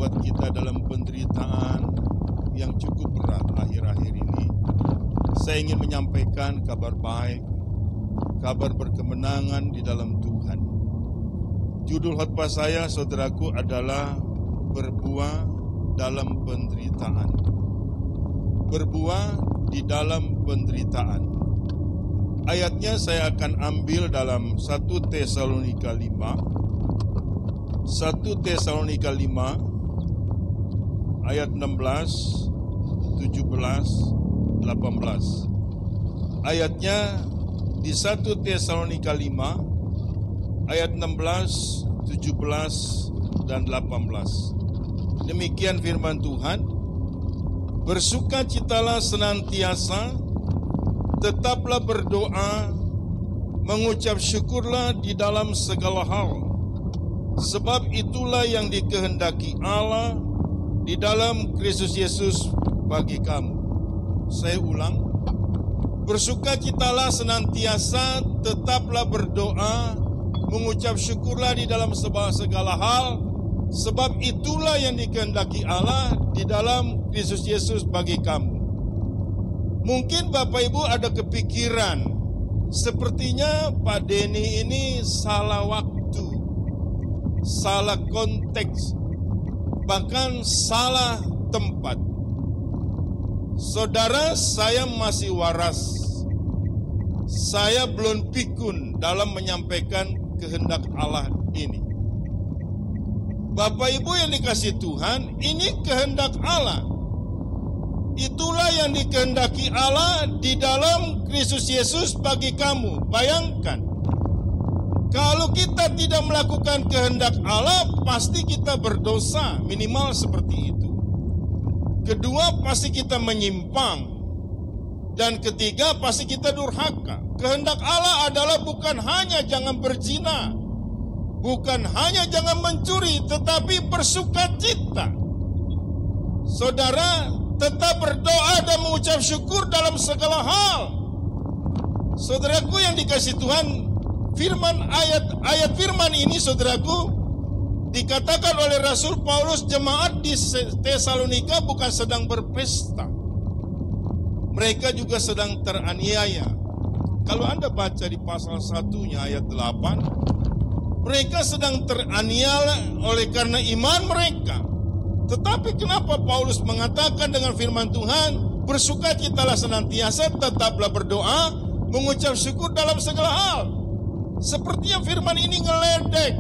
buat kita dalam penderitaan yang cukup berat akhir-akhir ini. Saya ingin menyampaikan kabar baik, kabar berkemenangan di dalam Tuhan. Judul khotbah saya, saudaraku, adalah berbuah dalam penderitaan. Berbuah di dalam penderitaan. Ayatnya saya akan ambil dalam 1 Tesalonika 5. 1 Tesalonika 5 ayat 16, 17, 18. Ayatnya di 1 Tesalonika 5 ayat 16, 17, dan 18. Demikian firman Tuhan. Bersukacitalah senantiasa, tetaplah berdoa, mengucap syukurlah di dalam segala hal. Sebab itulah yang dikehendaki Allah di dalam Kristus Yesus bagi kamu. Saya ulang. Bersukacitalah senantiasa, tetaplah berdoa, mengucap syukurlah di dalam segala hal. Sebab itulah yang dikehendaki Allah di dalam Kristus Yesus bagi kamu. Mungkin Bapak Ibu ada kepikiran, sepertinya Pak Denny ini salah waktu, salah konteks, bahkan salah tempat. Saudara, saya masih waras. Saya belum pikun dalam menyampaikan kehendak Allah ini. Bapak Ibu yang dikasihi Tuhan, ini kehendak Allah. Itulah yang dikehendaki Allah di dalam Kristus Yesus bagi kamu. Bayangkan, kalau kita tidak melakukan kehendak Allah, pasti kita berdosa, minimal seperti itu. Kedua, pasti kita menyimpang. Dan ketiga, pasti kita durhaka. Kehendak Allah adalah bukan hanya jangan berzina, bukan hanya jangan mencuri, tetapi bersukacita. Saudara, tetap berdoa dan mengucap syukur dalam segala hal. Saudaraku yang dikasihi Tuhan, ayat firman ini, saudaraku, dikatakan oleh Rasul Paulus, jemaat di Tesalonika bukan sedang berpesta. Mereka juga sedang teraniaya. Kalau Anda baca di pasal 1-nya ayat 8, mereka sedang teraniaya oleh karena iman mereka. Tetapi kenapa Paulus mengatakan dengan firman Tuhan, bersukacitalah senantiasa, tetaplah berdoa, mengucap syukur dalam segala hal. Sepertinya firman ini ngeledek.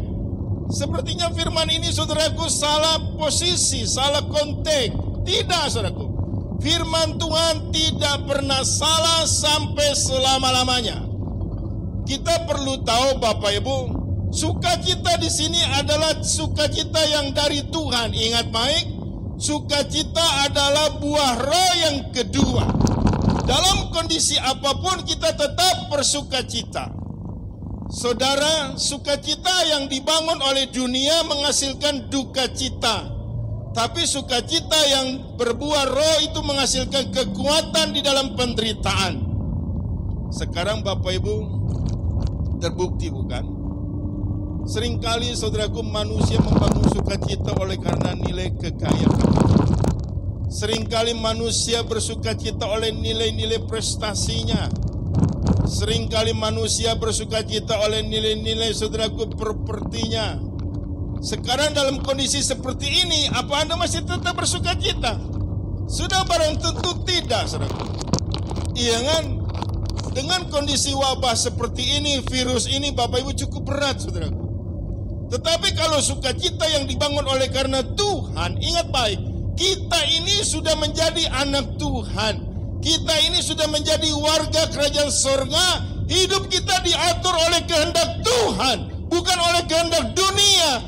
Sepertinya firman ini, saudaraku, salah posisi, salah konteks. Tidak, saudaraku. Firman Tuhan tidak pernah salah sampai selama-lamanya. Kita perlu tahu, Bapak Ibu, sukacita di sini adalah sukacita yang dari Tuhan. Ingat baik, sukacita adalah buah roh yang kedua. Dalam kondisi apapun kita tetap bersukacita. Saudara, sukacita yang dibangun oleh dunia menghasilkan duka cita. Tapi sukacita yang berbuah roh itu menghasilkan kekuatan di dalam penderitaan. Sekarang Bapak Ibu, terbukti bukan? Seringkali saudaraku, manusia membangun sukacita oleh karena nilai kekayaan. Seringkali manusia bersukacita oleh nilai-nilai prestasinya. Seringkali manusia bersukacita oleh nilai-nilai saudaraku propertinya. Sekarang dalam kondisi seperti ini, apa Anda masih tetap bersukacita? Sudah barang tentu tidak, saudaraku. Iya kan? Dengan kondisi wabah seperti ini, virus ini, Bapak Ibu, cukup berat, saudaraku. Tetapi kalau sukacita yang dibangun oleh karena Tuhan, ingat baik, kita ini sudah menjadi anak Tuhan. Kita ini sudah menjadi warga kerajaan sorga. Hidup kita diatur oleh kehendak Tuhan, bukan oleh kehendak dunia,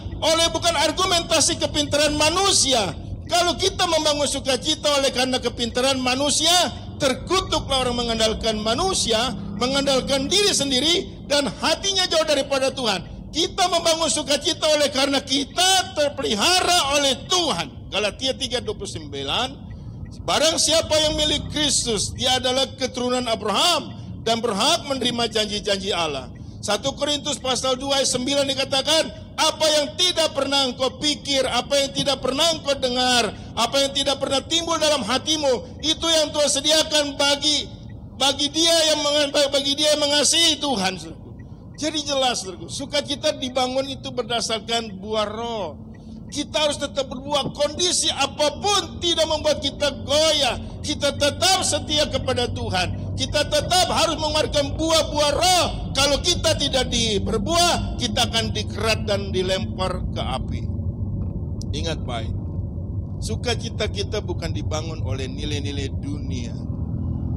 bukan argumentasi kepintaran manusia. Kalau kita membangun sukacita oleh karena kepintaran manusia, terkutuklah orang mengandalkan manusia, mengandalkan diri sendiri, dan hatinya jauh daripada Tuhan. Kita membangun sukacita oleh karena kita terpelihara oleh Tuhan. Galatia 3:29, barang siapa yang milik Kristus, dia adalah keturunan Abraham dan berhak menerima janji-janji Allah. 1 Korintus pasal 2 ayat 9 dikatakan, apa yang tidak pernah engkau pikir, apa yang tidak pernah engkau dengar, apa yang tidak pernah timbul dalam hatimu, itu yang Tuhan sediakan bagi dia yang mengasihi Tuhan. Jadi jelas, sukacita dibangun itu berdasarkan buah roh. Kita harus tetap berbuah, kondisi apapun tidak membuat kita goyah. Kita tetap setia kepada Tuhan. Kita tetap harus mengeluarkan buah-buah roh. Kalau kita tidak berbuah, kita akan dikerat dan dilempar ke api. Ingat baik, sukacita kita bukan dibangun oleh nilai-nilai dunia,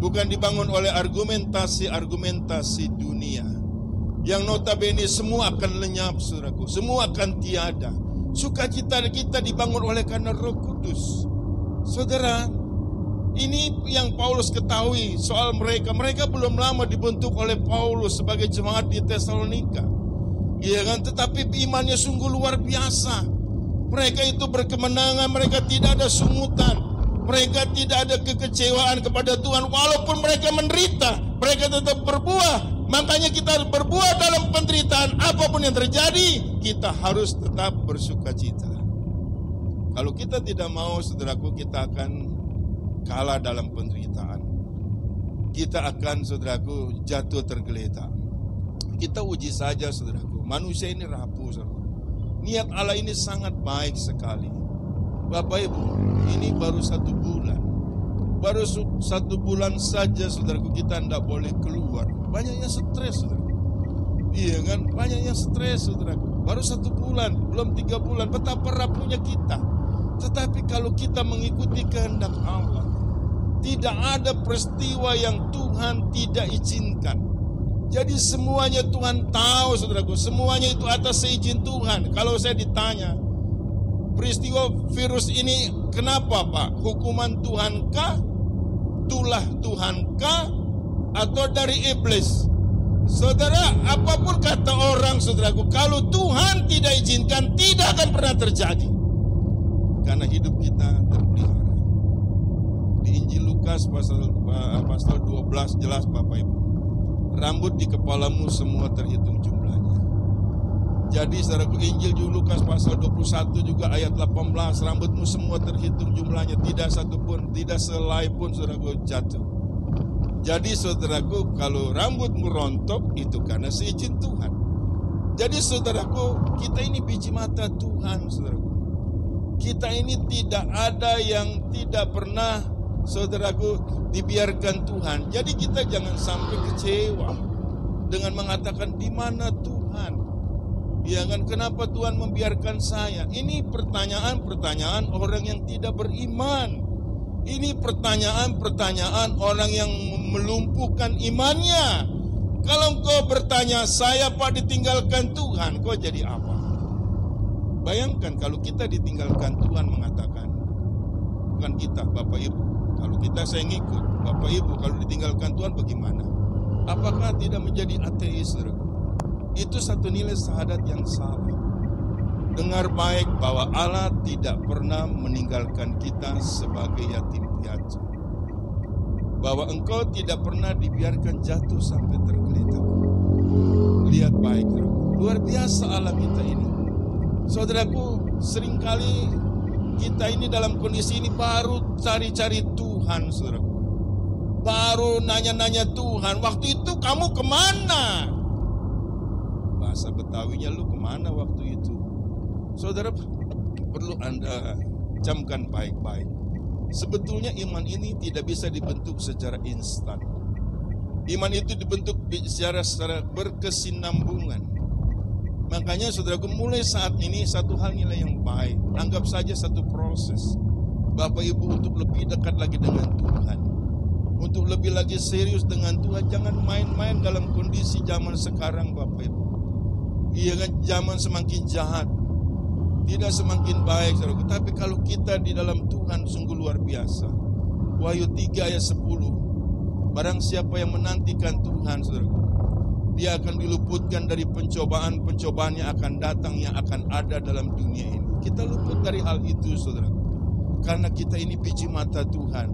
bukan dibangun oleh argumentasi-argumentasi dunia, yang notabene semua akan lenyap, saudaraku, semua akan tiada. Sukacita kita dibangun oleh karena Roh Kudus. Saudara, ini yang Paulus ketahui soal mereka. Mereka belum lama dibentuk oleh Paulus sebagai jemaat di Tesalonika. Iya kan? Tetapi imannya sungguh luar biasa. Mereka itu berkemenangan, mereka tidak ada sungutan. Mereka tidak ada kekecewaan kepada Tuhan. Walaupun mereka menderita, mereka tetap berbuah. Makanya kita harus berbuah dalam penderitaan. Apapun yang terjadi, kita harus tetap bersukacita. Kalau kita tidak mau, saudaraku, kita akan kalah dalam penderitaan. Kita akan, saudaraku, jatuh tergeletak. Kita uji saja, saudaraku. Manusia ini rapuh, saudaraku. Niat Allah ini sangat baik sekali. Bapak Ibu, ini baru 1 bulan. Baru 1 bulan saja, saudaraku, kita tidak boleh keluar. Banyaknya stres, saudaraku. Iya kan? Banyaknya stres, saudaraku. Baru 1 bulan, belum 3 bulan. Betapa rapuhnya kita. Tetapi kalau kita mengikuti kehendak Allah, tidak ada peristiwa yang Tuhan tidak izinkan. Jadi semuanya Tuhan tahu, saudaraku. Semuanya itu atas seizin Tuhan. Kalau saya ditanya, peristiwa virus ini kenapa, Pak? Hukuman Tuhankah? Tulah Tuhankah? Atau dari iblis? Saudara, apapun kata orang, saudaraku, kalau Tuhan tidak izinkan, tidak akan pernah terjadi. Karena hidup kita terpelihara. Di Injil Lukas pasal 12 jelas, Bapak Ibu. Rambut di kepalamu semua terhitung jumlahnya. Jadi saudaraku, Injil Lukas pasal 21 juga ayat 18, rambutmu semua terhitung jumlahnya, tidak satu pun, tidak selai pun, saudaraku, jatuh. Jadi saudaraku, kalau rambutmu rontok, itu karena seizin Tuhan. Jadi saudaraku, kita ini biji mata Tuhan, saudaraku. Kita ini tidak ada yang tidak pernah, saudaraku, dibiarkan Tuhan. Jadi kita jangan sampai kecewa dengan mengatakan, di mana Tuhan? Ya kan, kenapa Tuhan membiarkan saya? Ini pertanyaan-pertanyaan orang yang tidak beriman. Ini pertanyaan-pertanyaan orang yang melumpuhkan imannya. Kalau engkau bertanya, saya Pak ditinggalkan Tuhan, kau jadi apa? Bayangkan kalau kita ditinggalkan, Tuhan mengatakan, bukan kita, Bapak Ibu. Kalau kita saya ngikut, Bapak Ibu, kalau ditinggalkan Tuhan bagaimana? Apakah tidak menjadi ateis? Itu satu nilai syahadat yang salah. Dengar baik bahwa Allah tidak pernah meninggalkan kita sebagai yatim piatu. Bahwa engkau tidak pernah dibiarkan jatuh sampai tergeletak. Lihat baik, luar biasa Allah kita ini. Saudaraku, seringkali kita ini dalam kondisi ini baru cari-cari Tuhan, saudaraku. Baru nanya-nanya Tuhan, waktu itu kamu kemana? Bahasa Betawinya, lu kemana waktu itu? Saudara, perlu Anda camkan baik-baik. Sebetulnya iman ini tidak bisa dibentuk secara instan. Iman itu dibentuk secara berkesinambungan. Makanya saudaraku, mulai saat ini satu hal nilai yang baik. Anggap saja satu proses. Bapak Ibu, untuk lebih dekat lagi dengan Tuhan, untuk lebih lagi serius dengan Tuhan. Jangan main-main dalam kondisi zaman sekarang, Bapak Ibu. Iya kan, zaman semakin jahat, tidak semakin baik, saudaraku. Tapi kalau kita di dalam Tuhan sungguh luar biasa. Wahyu 3 ayat 10. Barang siapa yang menantikan Tuhan, saudaraku, dia akan diluputkan dari pencobaan-pencobaan yang akan datang, yang akan ada dalam dunia ini. Kita luput dari hal itu, saudaraku. Karena kita ini biji mata Tuhan.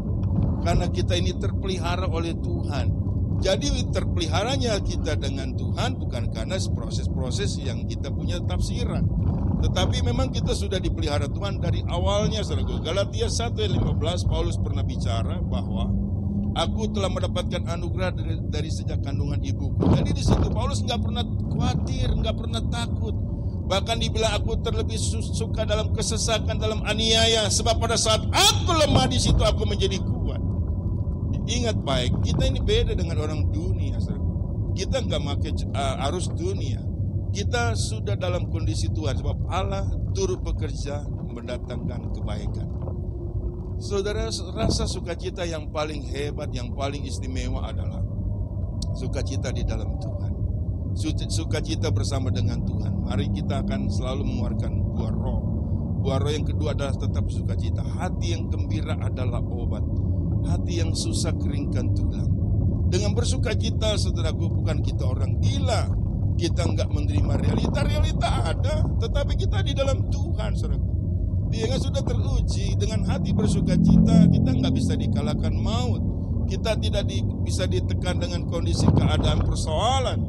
Karena kita ini terpelihara oleh Tuhan. Jadi terpeliharanya kita dengan Tuhan bukan karena proses-proses yang kita punya tafsiran, tetapi memang kita sudah dipelihara Tuhan dari awalnya. Saudara, Galatia 1:15 Paulus pernah bicara bahwa aku telah mendapatkan anugerah dari sejak kandungan ibuku. Jadi di situ Paulus nggak pernah khawatir, nggak pernah takut. Bahkan dibilang aku terlebih suka dalam kesesakan, dalam aniaya, sebab pada saat aku lemah di situ aku menjadi kuat. Ingat baik, kita ini beda dengan orang dunia. Kita nggak pakai arus dunia. Kita sudah dalam kondisi Tuhan, sebab Allah turut bekerja mendatangkan kebaikan. Saudara, rasa sukacita yang paling hebat, yang paling istimewa adalah sukacita di dalam Tuhan. Sukacita bersama dengan Tuhan. Mari kita akan selalu mengeluarkan buah roh. Buah roh yang kedua adalah tetap sukacita. Hati yang gembira adalah obat. Hati yang susah keringkan tulang. Dengan bersukacita, saudaraku, bukan kita orang gila. Kita enggak menerima realita ada, tetapi kita di dalam Tuhan, saudaraku. Dia yang sudah teruji. Dengan hati bersukacita, kita enggak bisa dikalahkan maut. Kita tidak bisa ditekan dengan kondisi keadaan persoalan.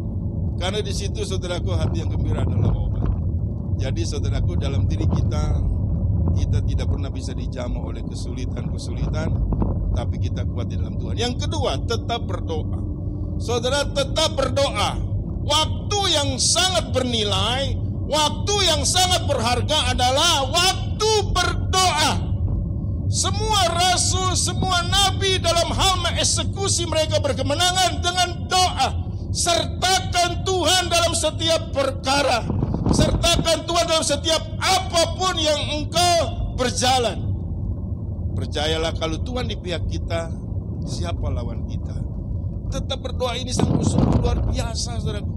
Karena di situ, saudaraku, hati yang gembira adalah obat. Jadi, saudaraku, dalam diri kita tidak pernah bisa dijamah oleh kesulitan-kesulitan, tapi kita kuat di dalam Tuhan. Yang kedua, tetap berdoa. Saudara, tetap berdoa. Waktu yang sangat bernilai, waktu yang sangat berharga adalah waktu berdoa. Semua rasul, semua nabi dalam hal mengeksekusi mereka berkemenangan dengan doa. Sertakan Tuhan dalam setiap perkara. Sertakan Tuhan dalam setiap apapun yang engkau berjalan. Percayalah, kalau Tuhan di pihak kita, siapa lawan kita? Tetap berdoa ini sungguh-sungguh luar biasa, saudaraku.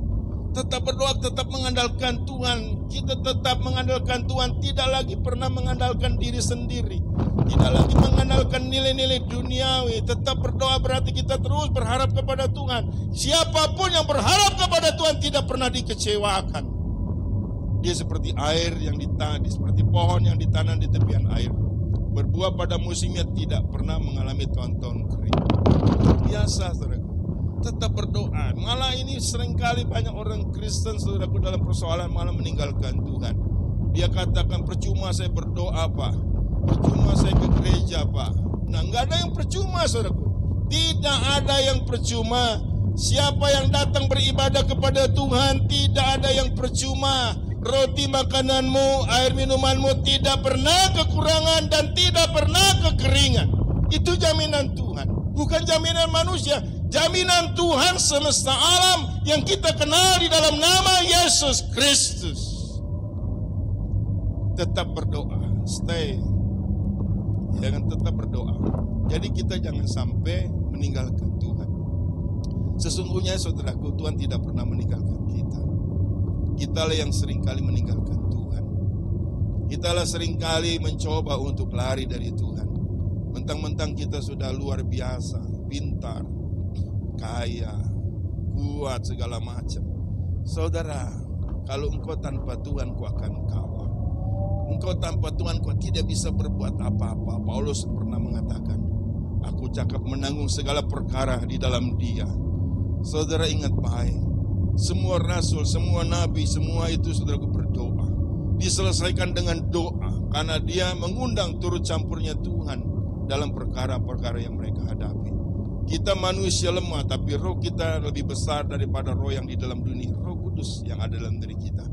Tetap berdoa, tetap mengandalkan Tuhan. Kita tetap mengandalkan Tuhan, tidak lagi pernah mengandalkan diri sendiri, tidak lagi mengandalkan nilai-nilai duniawi. Tetap berdoa berarti kita terus berharap kepada Tuhan. Siapapun yang berharap kepada Tuhan tidak pernah dikecewakan. Dia seperti air yang seperti pohon yang ditanam di tepian air, berbuah pada musimnya, tidak pernah mengalami tahun-tahun kering. Biasa, saudaraku. Tetap berdoa. Malah ini seringkali banyak orang Kristen, saudaraku, dalam persoalan malah meninggalkan Tuhan. Dia katakan, percuma saya berdoa, Pak. Percuma saya ke gereja, Pak. Nah, nggak ada yang percuma, saudaraku. Tidak ada yang percuma. Siapa yang datang beribadah kepada Tuhan, tidak ada yang percuma. Roti makananmu, air minumanmu tidak pernah kekurangan dan tidak pernah kekeringan. Itu jaminan Tuhan, bukan jaminan manusia. Jaminan Tuhan semesta alam yang kita kenal di dalam nama Yesus Kristus. Tetap berdoa, stay. Jangan tetap berdoa. Jadi kita jangan sampai meninggalkan Tuhan. Sesungguhnya, saudaraku, Tuhan tidak pernah meninggalkan kita. Kitalah yang seringkali meninggalkan Tuhan. Kitalah seringkali mencoba untuk lari dari Tuhan. Mentang-mentang kita sudah luar biasa, pintar, kaya, kuat, segala macam. Saudara, kalau engkau tanpa Tuhan, kau akan kalah. Engkau tanpa Tuhan, kau tidak bisa berbuat apa-apa. Paulus pernah mengatakan, aku cakap menanggung segala perkara di dalam Dia. Saudara, ingat baik. Semua rasul, semua nabi, semua itu, saudaraku, berdoa. Diselesaikan dengan doa. Karena dia mengundang turut campurnya Tuhan dalam perkara-perkara yang mereka hadapi. Kita manusia lemah, tapi roh kita lebih besar daripada roh yang di dalam dunia. Roh Kudus yang ada dalam diri kita.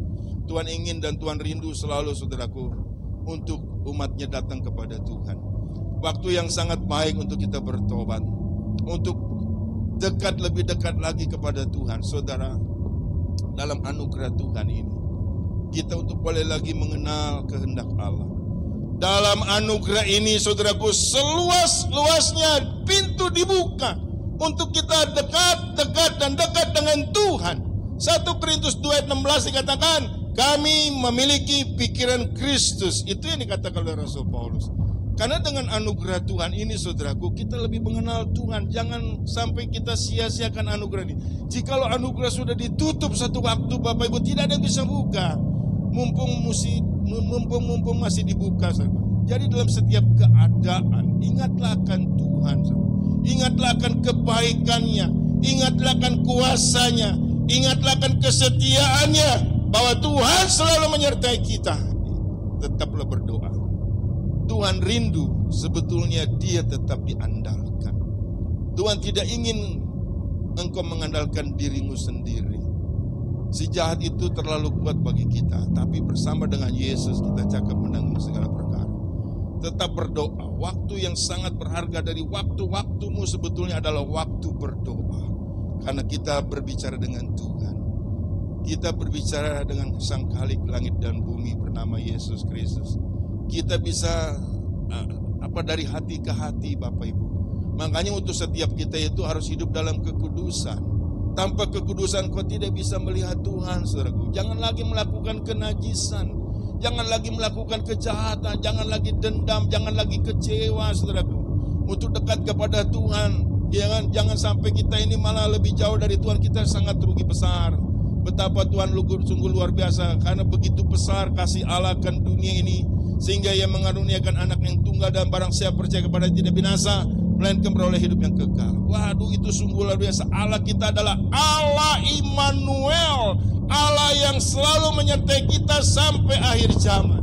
Tuhan ingin dan Tuhan rindu selalu, saudaraku, untuk umatnya datang kepada Tuhan. Waktu yang sangat baik untuk kita bertobat. Untuk dekat, lebih dekat lagi kepada Tuhan. Saudara, dalam anugerah Tuhan ini, kita untuk boleh lagi mengenal kehendak Allah. Dalam anugerah ini, saudaraku, seluas-luasnya pintu dibuka untuk kita dekat dengan Tuhan. 1 Korintus 2:16 dikatakan, kami memiliki pikiran Kristus. Itu yang dikatakan oleh Rasul Paulus. Karena dengan anugerah Tuhan ini, saudaraku, kita lebih mengenal Tuhan. Jangan sampai kita sia-siakan anugerah ini. Jikalau anugerah sudah ditutup satu waktu, Bapak Ibu, tidak ada yang bisa buka. Mumpung masih dibuka, saudara. Jadi dalam setiap keadaan, ingatlah akan Tuhan, saudara. Ingatlah akan kebaikannya. ingatlah akan kuasanya, ingatlah akan kesetiaannya, bahwa Tuhan selalu menyertai kita. Tetaplah berdoa. Tuhan rindu sebetulnya Dia tetap diandalkan. Tuhan tidak ingin engkau mengandalkan dirimu sendiri. Si jahat itu terlalu kuat bagi kita, tapi bersama dengan Yesus kita cakap menanggung segala perkara. Tetap berdoa. Waktu yang sangat berharga dari waktu-waktumu sebetulnya adalah waktu berdoa. Karena kita berbicara dengan Tuhan. Kita berbicara dengan Sang Khalik langit dan bumi bernama Yesus Kristus. Kita bisa dari hati ke hati, Bapak Ibu. Makanya untuk setiap kita itu harus hidup dalam kekudusan. Tanpa kekudusan kau tidak bisa melihat Tuhan, saudaraku. Jangan lagi melakukan kenajisan, jangan lagi melakukan kejahatan, jangan lagi dendam, jangan lagi kecewa, saudaraku. Untuk dekat kepada Tuhan, jangan sampai kita ini malah lebih jauh dari Tuhan. Kita sangat rugi besar. Betapa Tuhan sungguh luar biasa, karena begitu besar kasih Allah akan dunia ini, sehingga Ia mengaruniakan anak yang tunggal, dan barang siapa percaya kepada Dia tidak binasa, melainkan beroleh hidup yang kekal. Waduh, itu sungguh luar biasa. Allah kita adalah Allah Immanuel, Allah yang selalu menyertai kita sampai akhir zaman.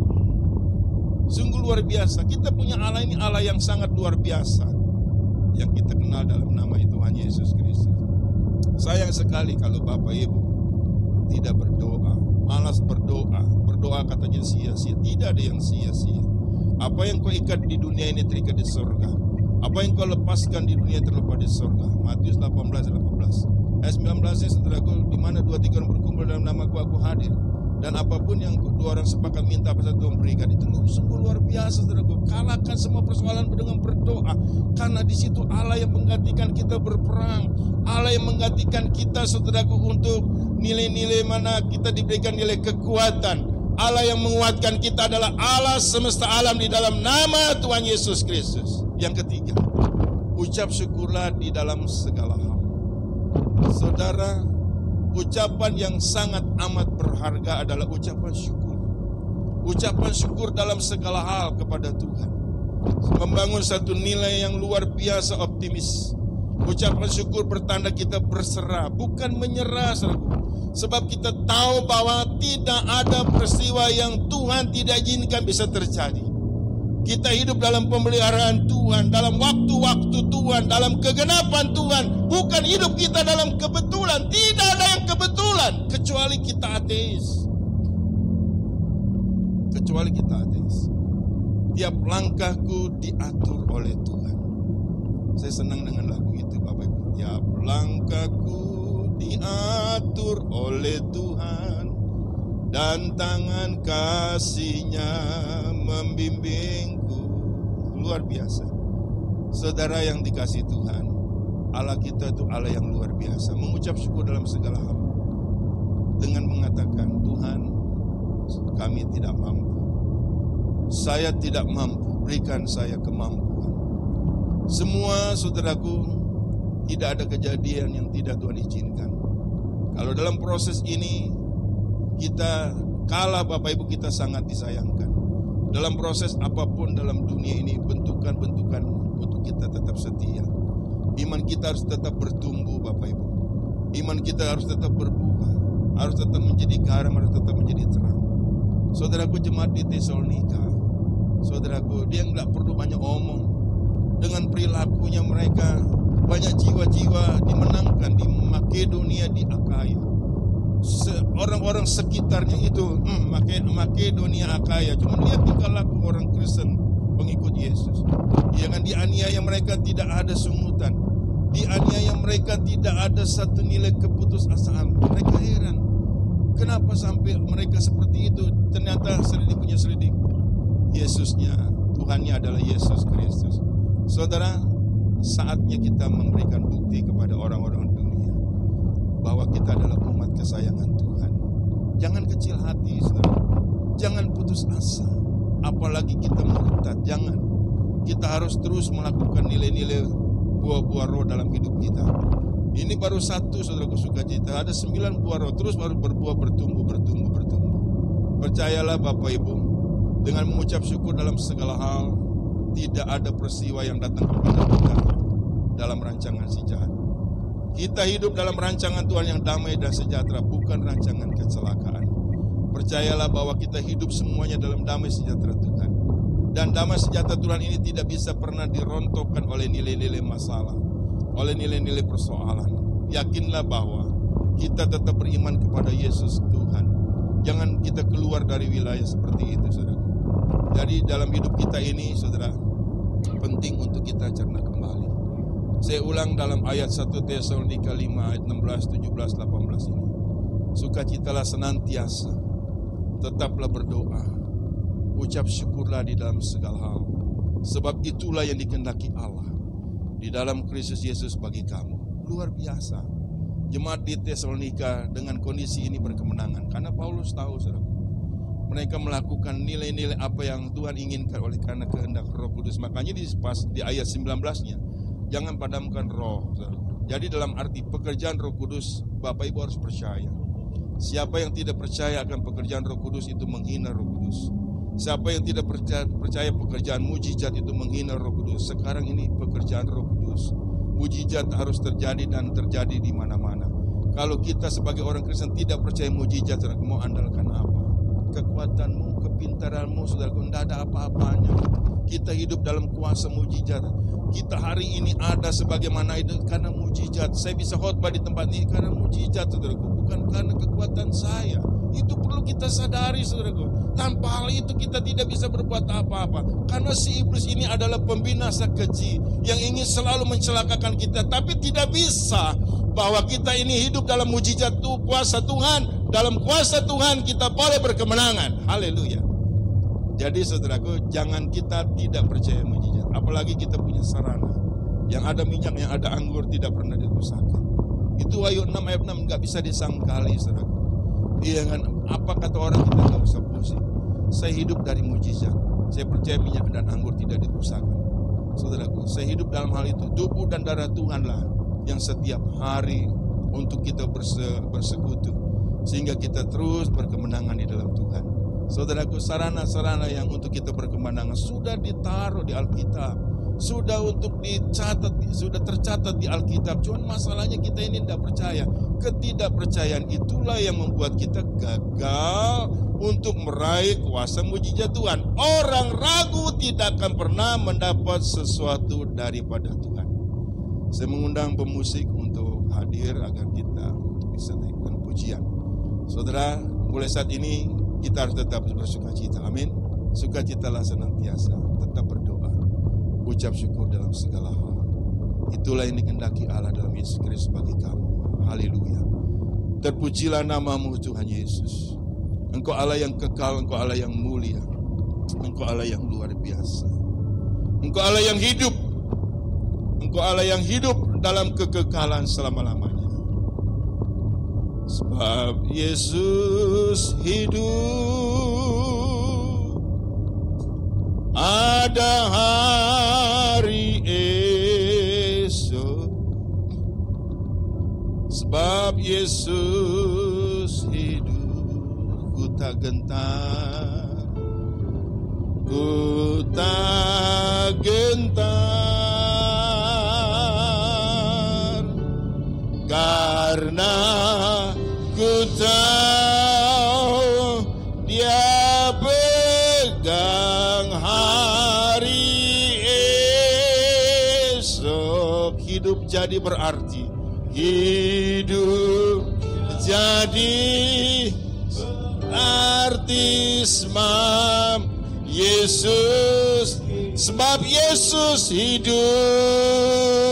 Sungguh luar biasa. Kita punya Allah ini Allah yang sangat luar biasa, yang kita kenal dalam nama Tuhan Yesus Kristus. Sayang sekali kalau Bapak Ibu tidak berdoa, malas berdoa. Berdoa katanya sia-sia. Tidak ada yang sia-sia. Apa yang kau ikat di dunia ini terikat di surga. Apa yang kau lepaskan di dunia terlepas di surga. Matius 18:18. Ayat 19, saudaraku, di mana 2-3 orang berkumpul dalam namaku, aku hadir. Dan apapun yang 2 orang sepakat minta, apa saja Tuhan berikan. Itu sungguh luar biasa, saudaraku. Kalahkan semua persoalan dengan berdoa. Karena di situ Allah yang menggantikan kita berperang. Allah yang menggantikan kita, saudaraku, untuk nilai-nilai mana kita diberikan nilai kekuatan. Allah yang menguatkan kita adalah Allah semesta alam di dalam nama Tuhan Yesus Kristus. Yang ketiga, ucap syukurlah di dalam segala hal. Saudara, ucapan yang sangat amat berharga adalah ucapan syukur. Ucapan syukur dalam segala hal kepada Tuhan. Membangun satu nilai yang luar biasa optimis. Ucapan syukur bertanda kita berserah, bukan menyerah, saudaraku. Sebab kita tahu bahwa tidak ada peristiwa yang Tuhan tidak izinkan bisa terjadi. Kita hidup dalam pemeliharaan Tuhan, dalam waktu-waktu Tuhan, dalam kegenapan Tuhan. Bukan hidup kita dalam kebetulan. Tidak ada yang kebetulan kecuali kita ateis. Kecuali kita ateis. Tiap langkahku diatur oleh Tuhan. Saya senang dengan lagu itu, Bapak Ibu. Tiap langkahku diatur oleh Tuhan, dan tangan kasih-Nya membimbingku. Luar biasa. Saudara yang dikasih Tuhan, Allah kita itu Allah yang luar biasa. Mengucap syukur dalam segala hal. Dengan mengatakan, Tuhan, kami tidak mampu. Saya tidak mampu, berikan saya kemampuan. Semua, saudaraku, tidak ada kejadian yang tidak Tuhan izinkan. Kalau dalam proses ini kita kalah, Bapak Ibu, kita sangat disayangkan. Dalam proses apapun dalam dunia ini, bentukan-bentukan untuk kita tetap setia. Iman kita harus tetap bertumbuh, Bapak Ibu. Iman kita harus tetap berbuah, harus tetap menjadi garam, harus tetap menjadi terang. Saudaraku, jemaat di Tesalonika, saudaraku, dia nggak perlu banyak omong. Dengan perilakunya mereka, banyak jiwa-jiwa dimenangkan di Makedonia, di Akaya. Orang-orang sekitarnya itu Makedonia, Akaya. Cuma lihat tingkah laku orang Kristen pengikut Yesus. Jangan dianiaya mereka, tidak ada sungutan. Dianiaya mereka tidak ada satu nilai keputusasaan. Mereka heran, kenapa sampai mereka seperti itu? Ternyata selidik punya selidik. Yesusnya, Tuhannya adalah Yesus Kristus. Saudara, saatnya kita memberikan bukti kepada orang-orang dunia bahwa kita adalah umat kesayangan Tuhan. Jangan kecil hati, saudara. Jangan putus asa. Apalagi kita murtad, jangan. Kita harus terus melakukan nilai-nilai buah-buah roh dalam hidup kita. Ini baru satu, saudaraku, sukacita. Ada 9 buah roh, terus baru berbuah, bertumbuh. Percayalah, Bapak Ibu, dengan mengucap syukur dalam segala hal, tidak ada peristiwa yang datang kepada kita dalam rancangan si jahat. Kita hidup dalam rancangan Tuhan yang damai dan sejahtera, bukan rancangan kecelakaan. Percayalah bahwa kita hidup semuanya dalam damai sejahtera Tuhan. Dan damai sejahtera Tuhan ini tidak bisa pernah dirontokkan oleh nilai-nilai masalah, oleh nilai-nilai persoalan. Yakinlah bahwa kita tetap beriman kepada Yesus Tuhan. Jangan kita keluar dari wilayah seperti itu, saudara. Jadi dalam hidup kita ini, saudara, penting untuk kita cerna kembali. Saya ulang dalam ayat 1 Tesalonika 5 ayat 16, 17, 18 ini. Sukacitalah senantiasa, tetaplah berdoa, ucap syukurlah di dalam segala hal. Sebab itulah yang dikehendaki Allah di dalam Kristus Yesus bagi kamu. Luar biasa. Jemaat di Tesalonika dengan kondisi ini berkemenangan. Karena Paulus tahu, saudara, mereka melakukan nilai-nilai apa yang Tuhan inginkan oleh karena kehendak Roh Kudus. Makanya di ayat 19-nya, jangan padamkan roh. Jadi dalam arti pekerjaan Roh Kudus, Bapak Ibu harus percaya. Siapa yang tidak percaya akan pekerjaan Roh Kudus itu menghina Roh Kudus. Siapa yang tidak percaya pekerjaan mujizat itu menghina Roh Kudus. Sekarang ini pekerjaan Roh Kudus. Mujizat harus terjadi dan terjadi di mana-mana. Kalau kita sebagai orang Kristen tidak percaya mujizat, saudara, mau andalkan apa? Kekuatanmu, kepintaranmu, saudara, tidak ada apa-apanya. Kita hidup dalam kuasa mujizat. Kita hari ini ada sebagaimana itu karena mujizat. Saya bisa khotbah di tempat ini karena mujizat, saudaraku, bukan karena kekuatan saya. Itu perlu kita sadari, saudaraku. Tanpa hal itu kita tidak bisa berbuat apa-apa. Karena si iblis ini adalah pembinasa keji yang ingin selalu mencelakakan kita. Tapi tidak bisa bahwa kita ini hidup dalam mujizat kuasa Tuhan. Dalam kuasa Tuhan kita boleh berkemenangan. Haleluya. Jadi saudaraku, jangan kita tidak percaya mujizat. Apalagi kita punya sarana yang ada minyak, yang ada anggur, tidak pernah dirusakkan. Itu Wahyu 6 ayat 6 gak bisa disangkali, saudaraku. Iya kan, apa kata orang, kita gak usah pusing. Saya hidup dari mujizat. Saya percaya minyak dan anggur tidak dirusakkan. Saudaraku, saya hidup dalam hal itu. Tubuh dan darah Tuhanlah yang setiap hari untuk kita bersekutu, sehingga kita terus berkemenangan di dalam Tuhan. Saudaraku, sarana-sarana yang untuk kita berkemenangan sudah ditaruh di Alkitab, sudah untuk dicatat, sudah tercatat di Alkitab. Cuman masalahnya kita ini tidak percaya. Ketidakpercayaan itulah yang membuat kita gagal untuk meraih kuasa mujizat Tuhan. Orang ragu tidak akan pernah mendapat sesuatu daripada Tuhan. Saya mengundang pemusik untuk hadir agar kita untuk bisa naikkan pujian. Saudara, mulai saat ini kita harus tetap bersukacita. Amin. Sukacitalah senantiasa, tetap berdoa, ucap syukur dalam segala hal. Itulah yang dikehendaki Allah dalam Yesus Kristus bagi kamu. Haleluya. Terpujilah namamu Tuhan Yesus. Engkau Allah yang kekal, Engkau Allah yang mulia, Engkau Allah yang luar biasa, Engkau Allah yang hidup, Engkau Allah yang hidup dalam kekekalan selama-lamanya. Sebab Yesus hidup, ada hari esok. Sebab Yesus hidup, ku tak gentar, ku tak gentar, karena ku tahu Dia pegang hari esok. Hidup jadi berarti, hidup jadi berarti sebab Yesus, sebab Yesus hidup.